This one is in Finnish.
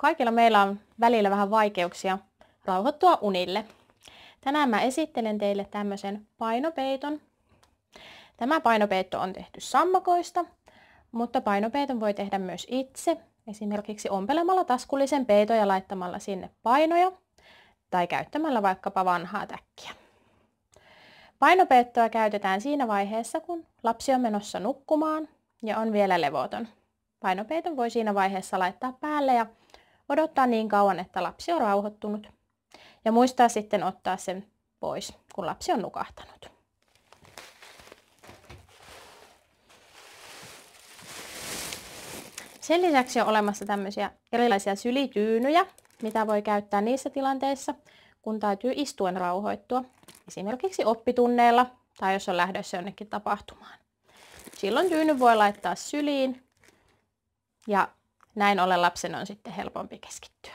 Kaikilla meillä on välillä vähän vaikeuksia rauhoittua unille. Tänään mä esittelen teille tämmöisen painopeiton. Tämä painopeitto on tehty sammakoista, mutta painopeiton voi tehdä myös itse. Esimerkiksi ompelemalla taskullisen peiton ja laittamalla sinne painoja tai käyttämällä vaikkapa vanhaa täkkiä. Painopeittoa käytetään siinä vaiheessa, kun lapsi on menossa nukkumaan ja on vielä levoton. Painopeiton voi siinä vaiheessa laittaa päälle ja odottaa niin kauan, että lapsi on rauhoittunut. Ja muistaa sitten ottaa sen pois, kun lapsi on nukahtanut. Sen lisäksi on olemassa tämmöisiä erilaisia sylityynyjä, mitä voi käyttää niissä tilanteissa, kun täytyy istuen rauhoittua. Esimerkiksi oppitunneilla tai jos on lähdössä jonnekin tapahtumaan. Silloin tyyny voi laittaa syliin ja näin ollen lapsen on sitten helpompi keskittyä.